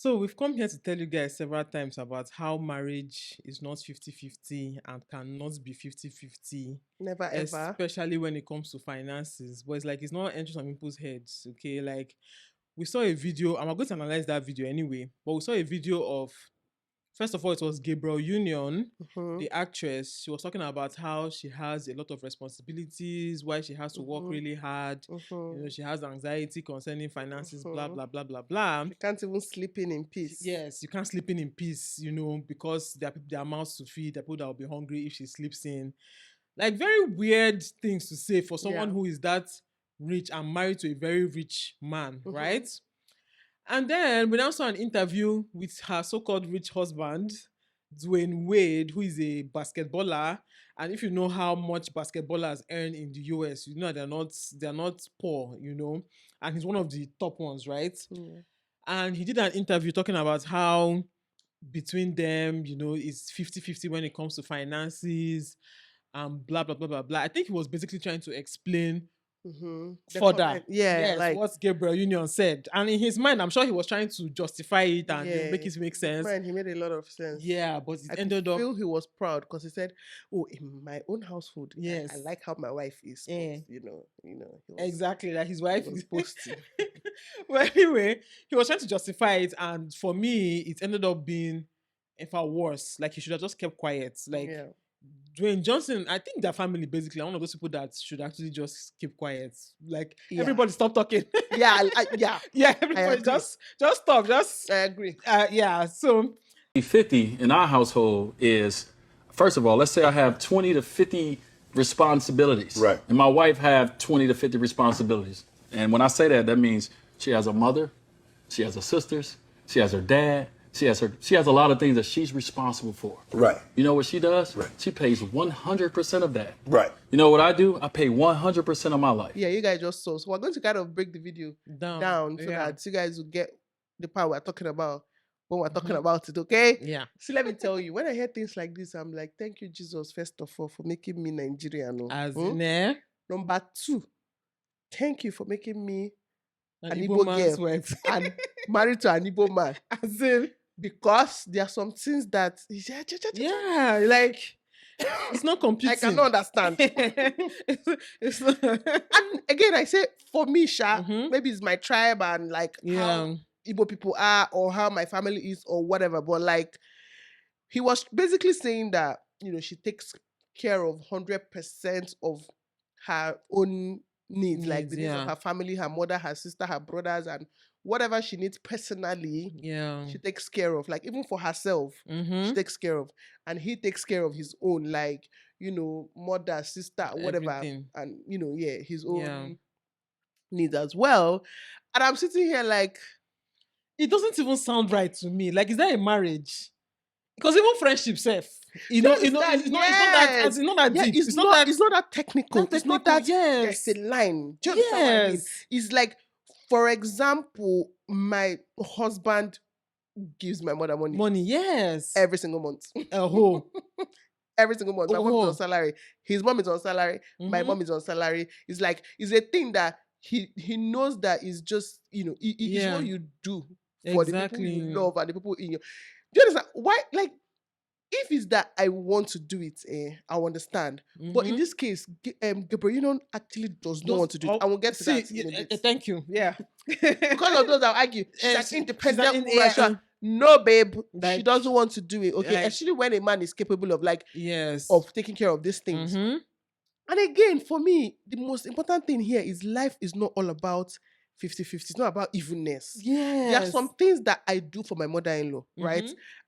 So we've come here to tell you guys several times about how marriage is not 50-50 and cannot be 50-50, Never ever. especially when it comes to finances. But it's like it's not entering some people's heads, okay? Like we saw a video, and we're going to analyze that video anyway, but we saw a video of, first of all, it was Gabriel Union, Mm-hmm. the actress. She was talking about how she has a lot of responsibilities, why she has to work Mm-hmm. really hard. Mm-hmm. She has anxiety concerning finances, blah, Mm-hmm. blah, blah, blah, blah. She can't even sleep in peace. Yes, you can't sleep in peace, because there are mouths to feed, there are people that will be hungry if she sleeps in. Like very weird things to say for someone Yeah. who is that rich and married to a very rich man, Mm-hmm. right? And then we now saw an interview with her so-called rich husband, Dwayne Wade, who is a basketballer. And if you know how much basketballers earn in the US, you know they're not poor, and he's one of the top ones, right? Yeah. And he did an interview talking about how between them, it's 50-50 when it comes to finances and blah, blah, blah, blah, blah. I think he was basically trying to explain Mm-hmm. The further, comment. Yeah, yes, like what Gabriel Union said. And in his mind, I'm sure he was trying to justify it and make it make sense. Man, he made a lot of sense. Yeah, but it I ended could up. feel he was proud because he said, "Oh, in my own household, Yes. I like how my wife is." But, Yeah. he was, Exactly, like his wife he was is boasting. well, anyway, he was trying to justify it, and for me, it ended up being, in fact, worse. Like he should have just kept quiet. Like Yeah. Dwayne Johnson, I think their family basically are one of those people that should actually just keep quiet. Like Yeah. everybody stop talking. Yeah, yeah. Yeah, everybody agree. just stop. I agree. Yeah. So 50 in our household is, first of all, let's say I have 20 to 50 responsibilities. Right. And my wife have 20 to 50 responsibilities. And when I say that, that means she has a mother, she has her sisters, she has her dad, she has a lot of things that she's responsible for. Right. You know what she does? Right. She pays 100% of that. Right. You know what I do? I pay 100% of my life. Yeah, you guys just saw. So we're going to kind of break the video down so yeah. that you guys will get the part we're talking about when we're talking about it, okay? Yeah. So let me tell you, when I hear things like this, I'm like, thank you, Jesus, first of all, for making me Nigerian. As in, Number 2, thank you for making me an an Igbo Igbo man's girl wife. and married to an Igbo man. As in, Because there are some things that yeah, like it's not computing. I cannot understand. it's not. And again, I say for me, Sha, Mhm. maybe it's my tribe and like Yeah. how Igbo people are or how my family is or whatever. But like he was basically saying that, she takes care of 100% of her own needs, like the needs of her family, her mother, her sister, her brothers, and whatever she needs personally, Yeah. she takes care of. Like even for herself, she Mhm. takes care of. And he takes care of his own, like, mother, sister, whatever. Everything. And, his own Yeah. needs as well. And I'm sitting here like, It doesn't even sound right to me. Like, is that a marriage? Because even friendship self, it's not that, as in, not that yeah, deep. it's not that technical. Not It's not technical, that yes. there's a line. Do you understand what I mean? Yes. It's like, for example, my husband gives my mother money Money, yes. every single month. Oh. Every single month. My mom is Oh. on salary. His mom is on salary. My Mhm. mom is on salary. It's like, it's a thing that he knows that is just, it's Yeah. what you do for the people Exactly. you love and the people in your. Do you understand? Why, like, if it's that I want to do it, I'll understand. But in Mhm. this case, Gabriel actually does not want to do it. I will get to that in a bit. Thank you. Yeah. Because of those, I'll argue. She's an independent woman. yeah, Sure. No, babe, she like- doesn't want to do it. Okay, like- especially when a man is capable of Yes. of taking care of these things. Mhm. And again, for me, the most important thing here is life is not all about 50-50. It's not about evenness. Yes. There are some things that I do for my mother-in-law, right?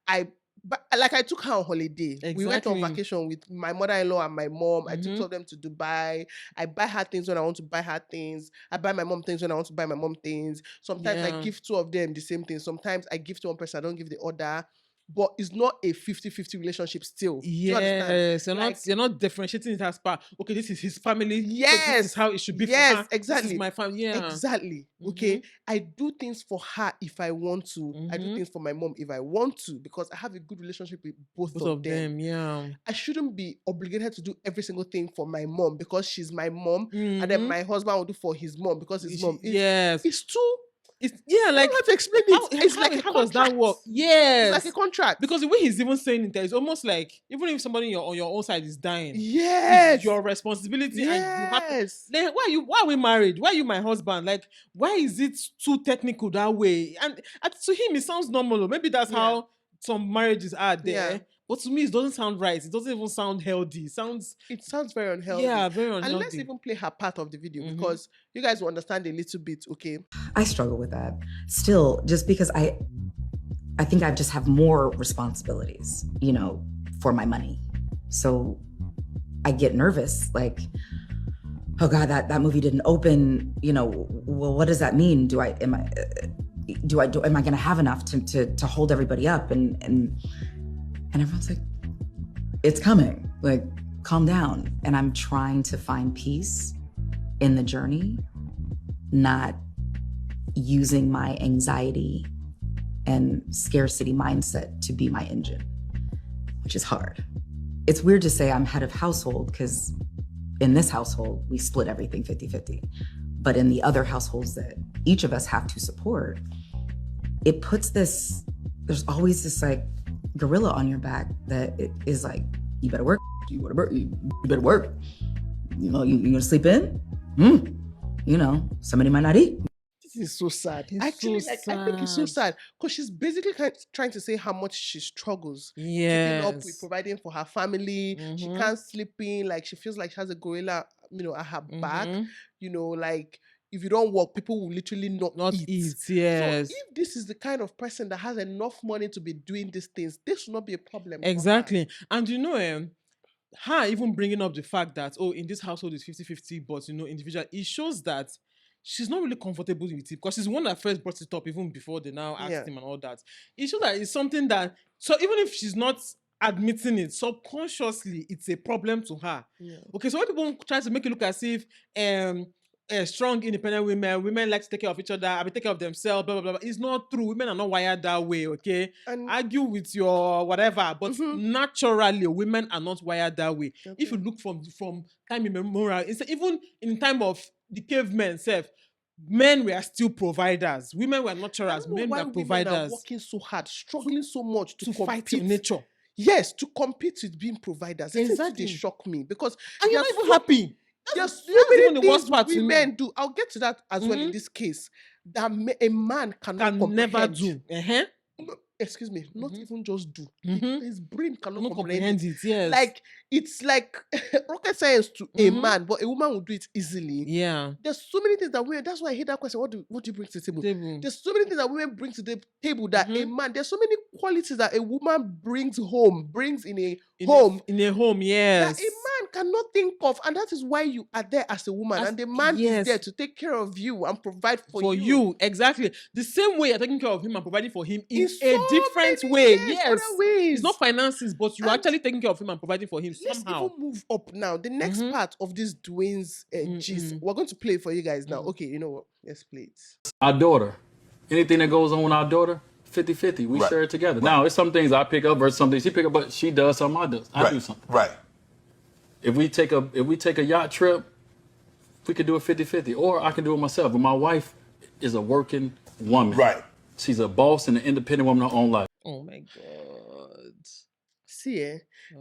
Mhm. But I took her on holiday. We went on Exactly. vacation with my mother-in-law and my mom. I took Mhm. two of them to Dubai. I buy her things when I want to buy her things. I buy my mom things when I want to buy my mom things. Sometimes I Yeah. give two of them the same thing. Sometimes I give to one person, I don't give the other. But it's not a 50-50 relationship still. Do you understand? Yes, Like- you're not differentiating it as part. Okay, this is his family. so Yes. this is how it should be. Yes, for her. This exactly. is my family. Yeah. Exactly. Okay. I do things for her if I want to. I do Mhm. things for my mom if I want to because I have a good relationship with both Both of them. Yeah. I shouldn't be obligated to do every single thing for my mom because she's my mom, and then Mhm. my husband will do for his mom because his mom. Yes. It's too. It's like I don't have to explain it. It's like a how does that contract. work? It's Yes. like a contract. Because the way he's even saying it, it's almost like even if somebody on your own side is dying, Yes. it's your responsibility, and you have to. Yes. Then why are we married? Why are you my husband? Like, why is it too technical that way? And to him, it sounds normal. Maybe that's Yeah. how some marriages are there. Yeah. But to me, it doesn't sound right. It doesn't even sound healthy. It sounds very unhealthy. yeah, very And let's unhealthy. even play her part of the video because you guys will understand a little bit, okay? I struggle with that still, just because I think I just have more responsibilities, you know, for my money. So I get nervous, like, oh God, that movie didn't open, you know, well, what does that mean? Am I gonna have enough to hold everybody up? And everyone's like, it's coming, like, calm down. And I'm trying to find peace in the journey, not using my anxiety and scarcity mindset to be my engine, which is hard. It's weird to say I'm head of household because in this household, we split everything 50-50. But in the other households that each of us have to support, it puts there's always this like gorilla on your back that it is like, you better work, you better work. You know, you gonna sleep in? You know, somebody might not eat. This is so sad. It's Actually, so I think it's so sad. sad because she's basically trying to say how much she struggles keeping up with Yes. providing for her family. She can't sleep in. Like, she feels like she has a gorilla, you know, at her back. You know, like, if you don't work, people will literally not eat. Yes. So if this is the kind of person that has enough money to be doing these things, this should not be a problem. for her. Exactly. And you know, her even bringing up the fact that, oh, in this household is 50-50, but, you know, individual, it shows that she's not really comfortable with it because she's the one that first brought it up even before they now asked Yeah. him and all that. It shows that it's something that, so even if she's not admitting it, subconsciously, it's a problem to her. Yeah. Okay, so when people try to make it look as if strong, independent women like to take care of each other, I mean, take care of themselves, blah, blah, blah. It's not true. Women are not wired that way, okay? And Argue with your whatever, but naturally, women are not wired that way. If you look from time immemorial, it's even in time of the cavemen self, men were still providers. Women were I naturals. don't know Men why were women are providers working so hard, struggling so much to fight in compete. nature. Yes, to compete with being providers. Exactly. They shock me because And you're there not are even happy. There's so that's even many the worst things part to me. women do. I'll get to that as well in this case that a man cannot Can never comprehend. do. No, excuse me, not even just do. Mhm. His brain cannot Cannot comprehend comprehend it. it, yes. Like, it's like rocket science to a man, but a woman will do it easily. yeah. There's so many things that women. That's why I hate that question. What do you bring to the table? Table. There's so many things that women bring to the table that a man. There's so many qualities that a woman brings in a home In a home, that yes. a man cannot think of, and that is why you are there as a woman, and the man is there to take care of you and provide for you. Exactly. The same way you're taking care of him and providing for him in so a different many way. ways, Yes. other ways. It's not finances, but you're And actually taking care of him and providing for him Let's somehow. even move up now. The next part of this Dwayne's gist, we're going to play it for you guys now. Okay, you know what? Let's play it. Our daughter, anything that goes on with our daughter, 50-50. We share it together. Now, it's some things I pick up versus some things she pick up, but she does something, I do something. Right. If we take a yacht trip, we could do it 50-50, or I can do it myself. But my wife is a working woman. Right. She's a boss and an independent woman in her own life. Oh my God. See,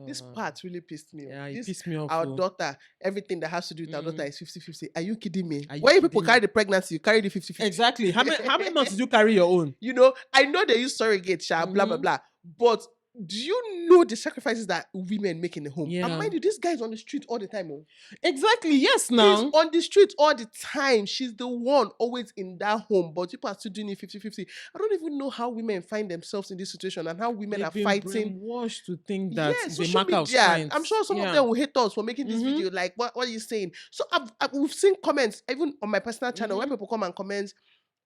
this part really pissed me off. Yeah, it pissed me off. Our daughter, everything that has to do with our daughter is 50-50. Are you kidding me? Are you When people kidding carry the pregnancy, you carry the 50-50. Exactly. How many months did you carry your own? You know, I know they use surrogate, blah, blah, blah. But do you know the sacrifices that women make in the home? Yeah. And mind you, this guy is on the street all the time. Oh. Exactly. Yes, now. He's on the street all the time. She's the one always in that home, but people are still doing it 50-50. I don't even know how women find themselves in this situation and how women They've are been fighting. brainwashed to think that Yes, it's a social mark of media. strength. I'm sure some of them will hate us for making this video. Like, what are you saying? So we've seen comments, even on my personal channel, when people come and comment,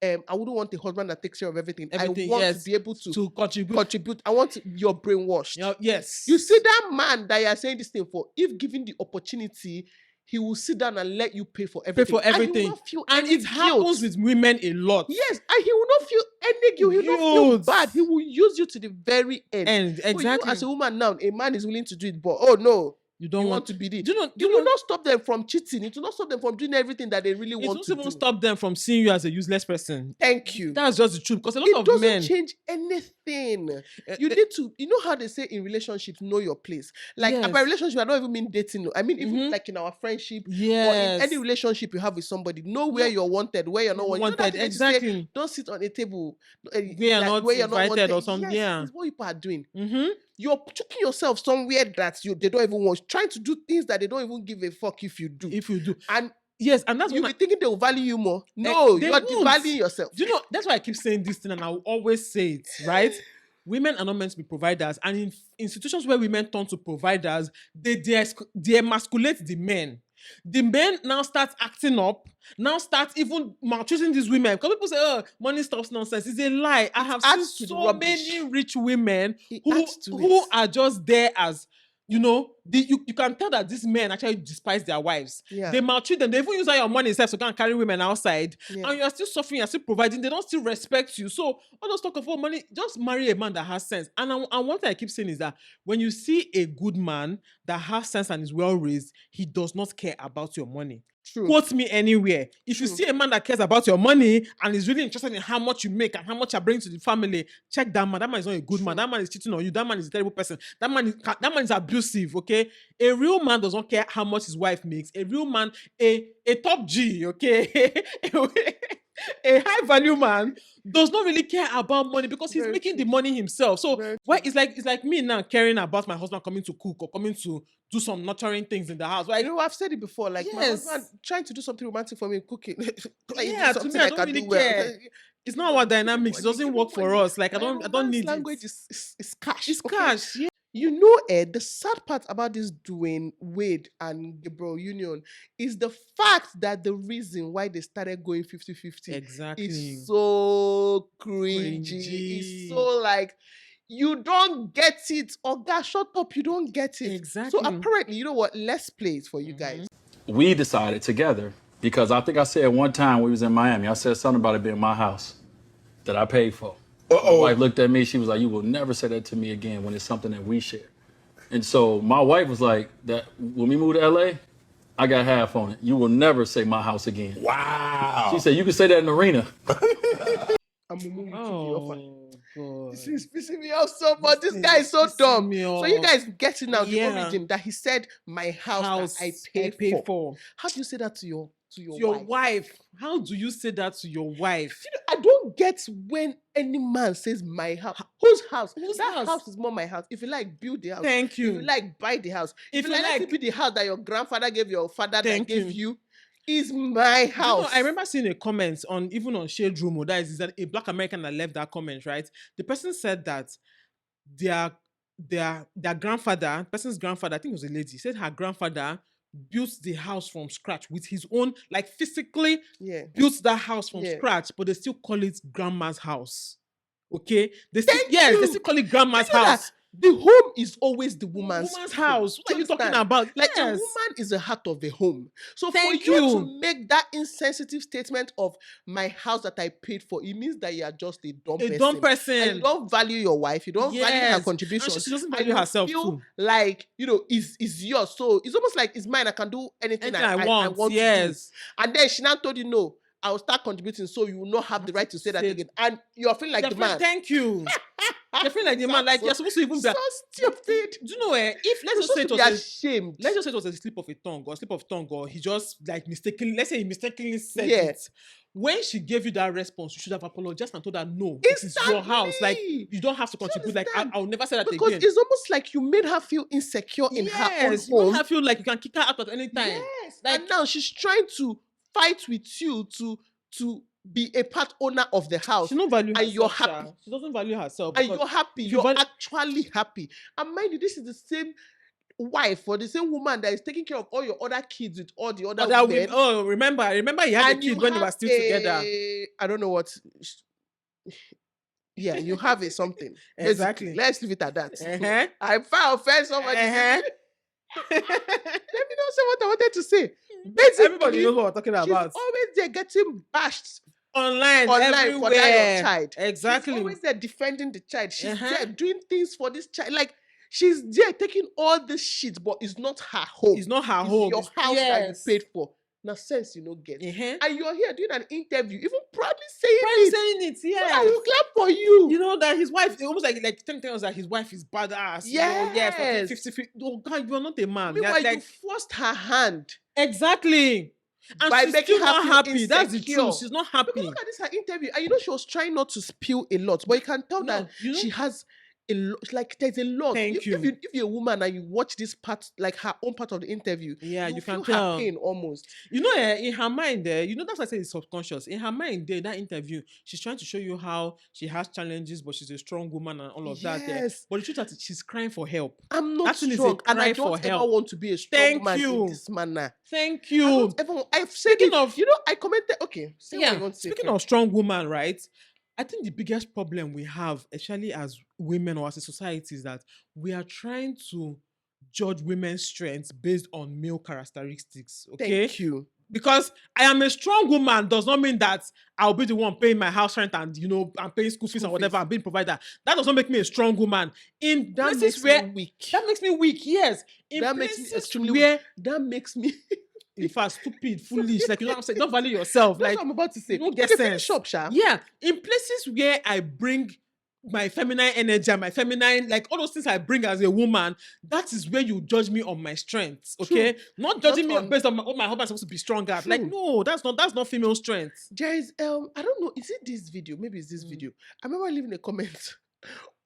I wouldn't want a husband that takes care of everything. I want to be able to contribute. I want your brainwashed. Yes. You see that man that you are saying this thing for, if given the opportunity, he will sit down and let you pay for everything. And he will not feel any guilt. Happens with women a lot. Yes, and he will not feel any guilt. He will not feel bad. He will use you to the very end. Exactly. So you as a woman now, a man is willing to do it, but oh no, You don't You want want to be the. Do you know? It will not stop them from cheating. It will not stop them from doing everything that they really It want won't to even do. stop them from seeing you as a useless person. Thank you. That's just the truth. Because a lot It of doesn't men, change anything. Eh, You eh, need to, you know how they say in relationships, know your place. Like Yes. by relationship, I don't even mean dating. No. I mean even Mhm. like in our friendship or in yes, any relationship you have with somebody, know where No. you're wanted, where you're not wanted. You know that thing they used to say, exactly. don't sit on a table We are like, not where you're not invited wanted. or something. Yes, Yeah. it's what people are doing. Mm-hmm. You're choking yourself somewhere that they don't even want, trying to do things that they don't even give a fuck if you do. If you do, And yes, and that's you'll what be thinking they will value you more. No, they you're won't. devaluing yourself. Do you know? That's why I keep saying this thing, and I will always say it. Right? Women are not meant to be providers, and in institutions where women turn to providers, they emasculate the men. The men now start acting up, now start even maltreating these women. Because people say, "Oh, money stops nonsense." It's a lie. I have seen adds to the so rubbish. many rich women It who adds to it. are just there as you can tell that these men actually despise their wives. Yeah. They maltreat them. They even use all your money itself to go and carry women outside. Yeah. And you're still suffering, you're still providing. They don't still respect you. So all those talk of money, just marry a man that has sense. And one thing I keep saying is that when you see a good man that has sense and is well raised, he does not care about your money. True. Quote me anywhere. If you True. see a man that cares about your money and is really interested in how much you make and how much you bring to the family, check that man. That man is not a good man. True. That man is cheating on you. That man is a terrible person. That man is abusive. Okay, a real man does not care how much his wife makes. A real man, a top G. Okay, a high value man does not really care about money because he's Very making true. the money himself. So Very why it's like me now caring about my husband coming to cook or coming to do some nurturing things in the house. Like, You know, I've said it before. Like my Yes. husband trying to do something romantic for me, cooking. Like, Yeah, to something me, I I don't can really do well. care. It's not our dynamics. It doesn't work for us. Like I don't Romance need language it. is cash. It's okay? cash. Yeah. You know, Ed, the sad part about this Dwayne Wade and Gabriel Union is the fact that the reason why they started going 50-50 Exactly. is so cringy. It's so like, you don't get it. Oh, gosh, shut up. You don't get it. Exactly. So apparently, you know what? Let's play it for you guys. We decided together, because I think I said one time we was in Miami, I said something about it being my house that I paid for. My wife looked at me, she was like, you will never say that to me again when it's something that we share. And so my wife was like, that when we moved to LA, I got half on it. You will never say my house again. Wow. She said, you can say that in the arena. I'm moving to the offer. God. This is pissing me off so much. This guy is so pissing dumb. me So you off. guys get it now, the Yeah. origin that he said, my house, that I pay for. How do you say that to your wife. How do you say that to your wife? I don't get when any man says my house. Whose house? Whose That house? house is more my house. If you like, build the house. Thank If you. you like, buy the house. If If you you like, let like- it be the house that your grandfather gave your father Thank that gave you. you, is my You know, house. I remember seeing a comment on Shade Room, that is that a black American that left that comment, right? The person said that their grandfather, person's grandfather, I think it was a lady, said her grandfather built the house from scratch with his own, like physically Yeah. built that house from Yeah. scratch, but they still call it grandma's house. Okay? They still, Thank yes, they you. still call it grandma's You know that house. the home is always the woman's home. house. What Do are you talking understand? about? Like the Yes. woman is the heart of the home. So Thank for you you. to make that insensitive statement of my house that I paid for, it means that you are just a dumb A person. dumb And person. you don't value your wife. You don't value her Yes. contribution. And she doesn't and value you herself feel too. like, is yours. So it's almost like it's mine. I can do anything, Anything I want. to do. Yes. And then she now told you, no, I will start contributing, so you will not have the right to say that Say- again. And you're feeling like You're the feeling- man. Thank you. You're feeling like the man, like you're supposed to even be. so stupid. Do you know if let's You're just say it supposed to be was ashamed. let's just say it was a slip of a tongue or he just like mistakenly, let's say he mistakenly said Yeah. it. When she gave you that response, you should have apologized and told her, no, this is your house. Like, Exactly. you don't have to contribute. Like, understand? I'll never say that Because again. it's almost like you made her feel insecure in her own Yes, you home. don't have feel like you can kick her out at any time. Yes. Like- And now she's trying to fight with you to be a part owner of the house. She don't value herself. And you're Sha. happy. She doesn't value herself. And because you're happy. you You're value- actually happy. And mind you, this is the same wife or the same woman that is taking care of all your other kids with all the other women. remember he had a And kid you when they were have still together. I don't know what. Yeah, you have a something. Exactly. Basically. Let's leave it at that. Uh-huh. I found offense somebody. Uh-huh. Let me not say what I wanted to say. Basically, Everybody knows what we're talking she's about. always there getting bashed Online for everywhere. that your child. Exactly. She's always there defending the child. She's Uh-huh. there doing things for this child. Like, She's there taking all this shit, but it's not her home. It's not her It's home. your It's- house that you yes. paid for. Now, sense you know get. Uh-huh. And you're here doing an interview, even proudly saying Why are you it. saying it? So Yes. I will clap for you. You know that his wife, almost like telling us that his wife is badass. You know, yes, Yes. 50-50. Oh God, you're not a man. Meanwhile, You're you forced her hand exactly. And by she's making still her not feel happy. That's the insecure. truth. She's not Because happy. look at this her interview, and you know she was trying not to spill a lot, but you can tell No, that you know- she has a lot. Like there's a lot. Thank If you. if you're a woman and you watch this part, like her own part of the interview, Yeah, you feel can tell. her pain almost. You know, in her mind, you know, that's why I say it's subconscious. In her mind, that interview, she's trying to show you how she has challenges, but she's a strong woman and all of that. Yes. But the truth is, she's crying for help. I'm not That thing is a strong, and I cry for don't ever help. want to be a strong Thank man in you. this manner. Thank I you. don't ever. I've said Speaking it. of- You know, I commented. Okay, say what Yeah. you want to say Speaking first. of strong woman, right? I think the biggest problem we have, especially as women or as a society, is that we are trying to judge women's strengths based on male characteristics. Okay. Thank you. Because I am a strong woman does not mean that I'll be the one paying my house rent and I'm paying school fees School and whatever, fees. I'm being provider. That does not make me a strong woman. In That places makes where me weak. that makes me weak, yes. In That makes me places extremely where weak. That makes me. in fact stupid, foolish, like you know what I'm saying, don't value yourself. That's Like what I'm about to say. you don't get Okay, sense. finish up, Sha. Yeah, in places where I bring my feminine energy and my feminine, like all those things I bring as a woman, that is where you judge me on my strengths, okay? Not judging Not me on- based on what my husband's supposed to be strong at. Like, True. no, that's not female strength. There is I don't know, is it this video? Maybe it's this video. I remember leaving a comment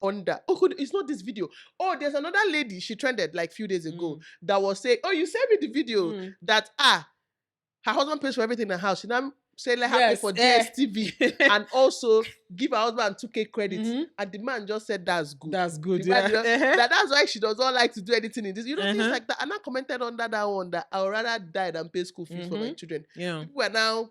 on that. Oh, it's not this video. Oh, there's another lady, she trended like few days ago that was saying, oh, you sent me the video that her husband pays for everything in the house. She now say let her pay Yes, for eh. DSTV and also give her husband 2K credit. Mhm. And the man just said that's good. That's good, The man yeah. just- that's why she does not like to do anything in this. You know, things Uh-huh. like that. And I commented under that one that I would rather die than pay school fees for my children. Yeah. People are now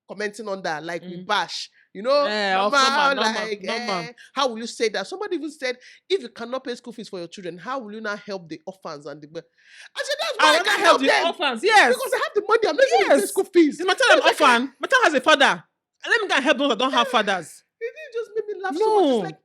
commenting on that, like we bash, you know, Normal, like, normal. how will you say that? Somebody even said, if you cannot pay school fees for your children, how will you not help the orphans and the? I said, that's why I rather can help the them orphans, yes. because I have the money. I'm not going to pay Yes. school fees. It's my child an It's like, orphan. My child has a father. And let me go and help those that don't have fathers. It just made me laugh so much. No. It's like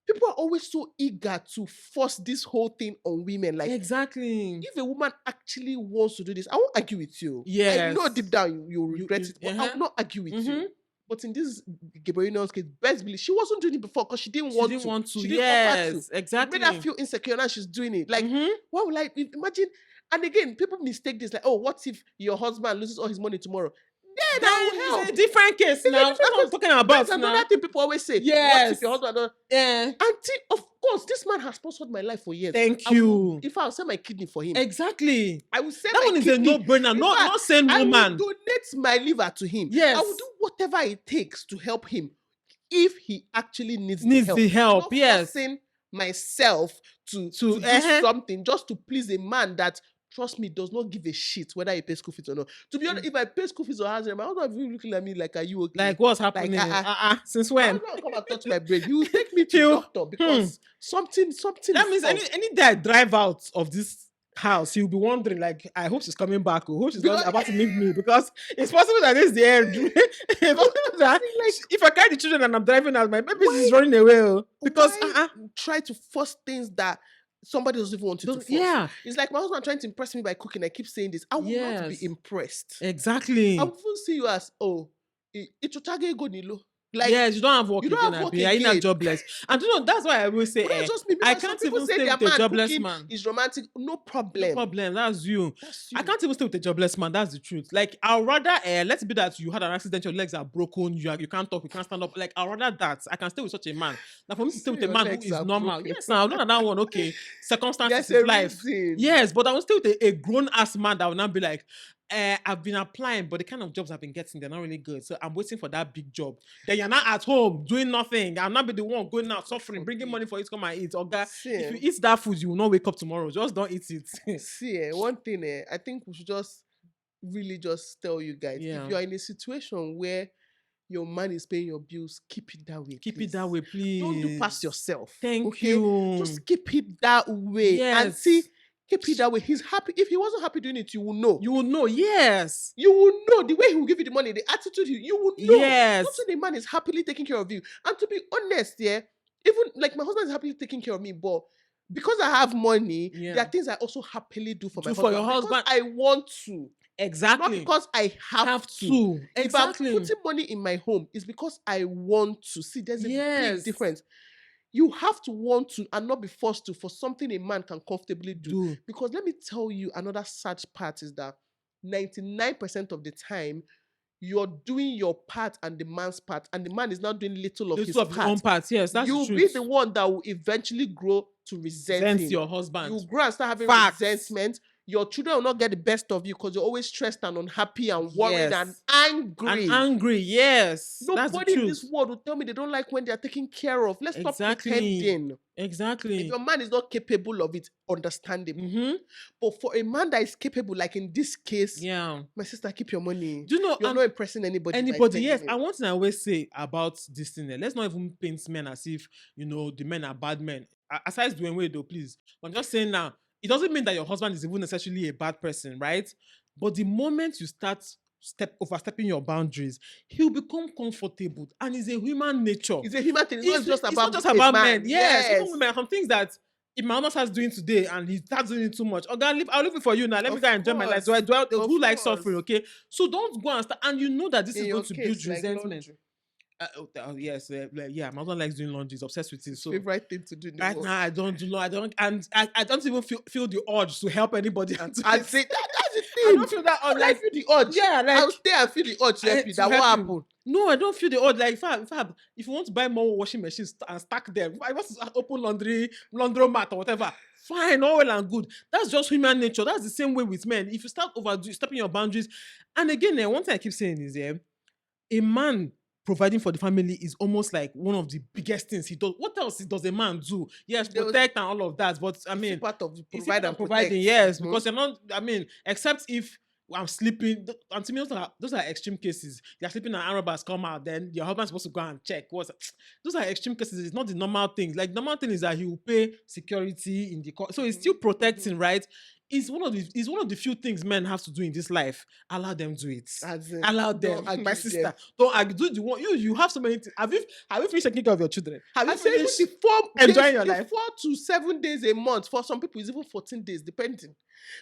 people are always so eager to force this whole thing on women. Like, Exactly. if a woman actually wants to do this, I won't argue with you. I Yes. know deep down you regret it, but I uh-huh. will not argue with you. Mhm. But in this Gabriel's case, best believe she wasn't doing it before because she didn't want to. She didn't offer to. Yes, exactly. It made her feel insecure now she's doing it. Like, Mhm. why would I imagine? And again, people mistake this like, oh, what if your husband loses all his money tomorrow? Then I will Then help. it's a different case It's a now. different That's what I'm case. talking about That's now. another thing people always say. What Yes. if your husband don't? Yeah. Auntie, of course, this man has sponsored my life for years. Thank I will- you. If I'll sell my kidney for him, Exactly. I will sell That my one is a kidney. no-brainer. In Not fact, saying I woman. will donate my liver to him. Yes. I will do whatever it takes to help him if he actually needs Needs the help. the help, Not yes. forcing myself to do uh-huh. something just to please a man that, trust me, does not give a shit whether he pays school fees or not. To be honest, if I pay school fees or house rent, my husband will be looking at me like, are you okay? Like what's happening? Since My when? husband will come and touch my brain. He will take me to He'll- doctor because something That is means off. any day I drive out of this house, he'll be wondering, like, I hope she's coming back. I hope she's not Because- about to leave me because it's possible that this is the end. It's possible that if I carry the children and I'm driving out, my baby is running away. Because Why try to force things that somebody doesn't even want you to force? yeah, It's like my husband trying to impress me by cooking. I keep saying this. I will not be Yes. impressed. exactly. I will see you as, it's a target go Nilo. Like, Yes, you don't have work you don't again. have work Abi. You're not again. jobless. And you know, that's why I always say, but that's just me. I Because some can't people even say stay their with a man jobless cooking man. is romantic. No problem. No problem. That's you. That's I you. can't even stay with a jobless man. That's the truth. Like, I'd rather, let's be that you had an accident, your legs are broken, you can't talk, you can't stand up. Like, I'd rather that. I can stay with such a man. Now, for me to stay with a Your man who legs is are normal. broken. Yes, now, not that one, okay. Circumstances There's is a life. reason. Yes, but I will stay with a grown ass man that will not be like, I've been applying, but the kind of jobs I've been getting, they're not really good. So I'm waiting for that big job. Then you're not at home doing nothing. I'll not be the one going out suffering, bringing money for you to come and eat. Or See, if you eat that food, you will not wake up tomorrow. Just don't eat it. see, one thing, I think we should just really just tell you guys, Yeah. if you are in a situation where your man is paying your bills, keep it that way. Keep please. it that way, please. Don't do past yourself. Thank okay? you. Just keep it that way. And Yes. see, keep it that way. He's happy. If he wasn't happy doing it, you will know. You will know, yes. You will know the way he will give you the money, the attitude you will know. Yes. Not when the man is happily taking care of you. And to be honest, yeah, even like my husband is happily taking care of me, but because I have money, Yeah. there are things I also happily do for my Do for your husband. husband. Because I want to. Not Exactly. because I have to. If I'm Exactly. putting money in my home, it's because I want to. See, there's a Yes. big difference. You have to want to and not be forced to for something a man can comfortably do. Because let me tell you, another sad part is that 99% of the time, you're doing your part and the man's part, and the man is not doing little of his Little of his own part. part. Yes, that's the You'll be truth. the one that will eventually grow to resent Resent him. your husband. You grow and start having Facts. resentment. Your children will not get the best of you because you're always stressed and unhappy and worried and Yes. angry. And angry, yes. That's the Nobody in truth. this world will tell me they don't like when they're taken care of. Let's stop Exactly. pretending. If Exactly. your man is not capable of it, understandable. Mm-hmm. But for a man that is capable, like in this case, Yeah. my sister, keep your money. Do you know, You're and not impressing anybody. by anybody, yes. spending And it. one thing I always say about this thing, let's not even paint men as if, you know, the men are bad men. Aside Dwayne Wade, though, please. I'm just saying now, it doesn't mean that your husband is even necessarily a bad person, right? But the moment you start overstepping your boundaries, he'll become comfortable, and it's a human nature. It's a human thing. It's not It's about not just a about man. men. Yes, even women. Some things that if my husband starts doing today and he starts doing it too much, okay, I'll leave it for you now. Let me Of go and enjoy my life. course. Who likes course. suffering? Okay, so don't go and start. And you know that this In is your going to case, build like resentment. laundry. Yes, yeah. My husband likes doing laundry. He's obsessed with it. So Favorite thing to do in the right world. now, I don't do. I don't, and I don't even feel the urge to help anybody. And do I it. say that's the thing. I don't feel that urge. I feel the urge. Yeah, like I'll stay and feel the urge to help you. to That help what you. happened? No, I don't feel the urge. Like if you want to buy more washing machines and stack them, if I want to open laundromat or whatever, fine, all well and good. That's just human nature. That's the same way with men. If you start stepping your boundaries, and again, one thing I keep saying is, a man providing for the family is almost like one of the biggest things he does. What else does a man do? Yes, protect and all of that, but I mean, It's part of the it's provide and providing, protect. yes, Mhm. because you're not. I mean, except if I'm sleeping. And to me, those are extreme cases. You're sleeping and robbers come out, then your husband's supposed to go and check. Those are extreme cases. It's not the normal things. Like normal thing is that he will pay security in the court, so he's still protecting, right? It's one of the few things men have to do in this life. Allow them do it. As in, Allow them. don't Like argue my with sister, them. don't argue. Do the one you have so many things. Have you finished taking care of your children? Have you I say even finished the 4 enjoying days, your the life? 4 to 7 days a month. For some people, it's even 14 days, depending.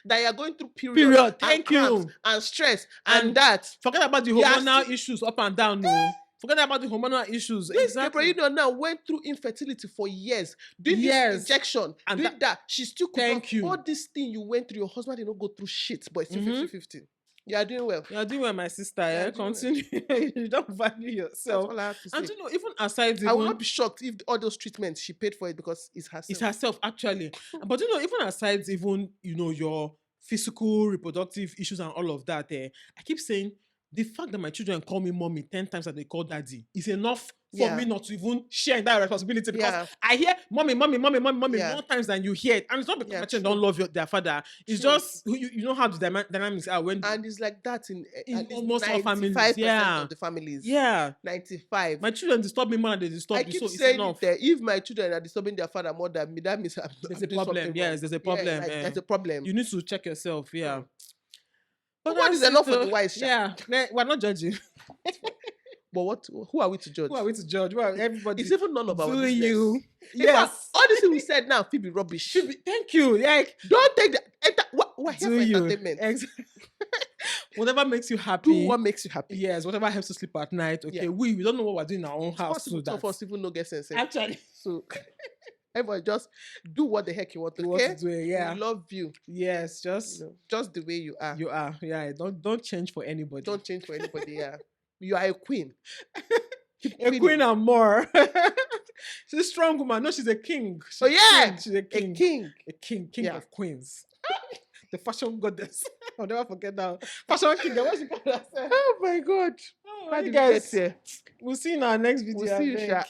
That you're going through Period. and Thank cramps you. and stress And and that. Forget about the Yeah, hormonal issues up and down. No. Forget about the hormonal issues. This Exactly. Gabriel now went through infertility for years, doing Yes. this injection, And doing that. She still could Thank not. you. All this thing you went through, your husband did not go through shit, but it's still Mhm. 50-50. You are doing well. You're doing well, my sister. Yeah, Yeah, I'm doing continue. You don't value That's yourself. all I have to say. And you know, even aside I will even not be shocked if all those treatments she paid for it because it's herself. it's herself actually. But you know, even aside even your physical, reproductive issues and all of that, I keep saying the fact that my children call me mommy 10 times that they call daddy is enough for me not to even share in that responsibility, because Yeah. I hear mommy Yeah. more times than you hear it. And it's not because Yeah, my children true. don't love their father. It's True. just you know how the dynamics are when And it's like that in at least almost all 95% families. Yeah. of the families. Yeah. 95. My children disturb me more than they disturb I you, keep so it's saying enough. it there. If my children are disturbing their father more than me, that means There's I'm a doing problem. something Yes, wrong. there's a problem. Yeah, there's a problem. You need to check yourself. Yeah. But what is enough for the wise? Yeah, we're not judging. But who are we to judge? Who are we to judge? Well, everybody. It's even none of our Do business. you? In Yes. fact, all this thing we said now should be rubbish. Thank you. Like, Don't take that. We're here do for you? entertainment. Exactly. Whatever makes you happy. Do what makes you happy. Yes, whatever helps you sleep at night. Okay, Yeah. we don't know what we're doing in our own house. Possible So some of us even no get sense. actually, So everybody just do what the heck you want. you Okay? want to do it. Yeah. We love you. Yes, just Just the way you are. you are. Yeah. Don't change for anybody. Don't change for anybody. Yeah. You are a queen. Keep A queening. queen and more. She's a strong woman. No, she's a king. She's Oh, yeah. She's a A king. king. A king Yeah. of queens. The fashion goddess. I'll never forget that. Fashion king. What's the call herself? Oh my God. Oh, How you did we guys. get here? We'll see you in our next video. We'll see I you, beg. Sha.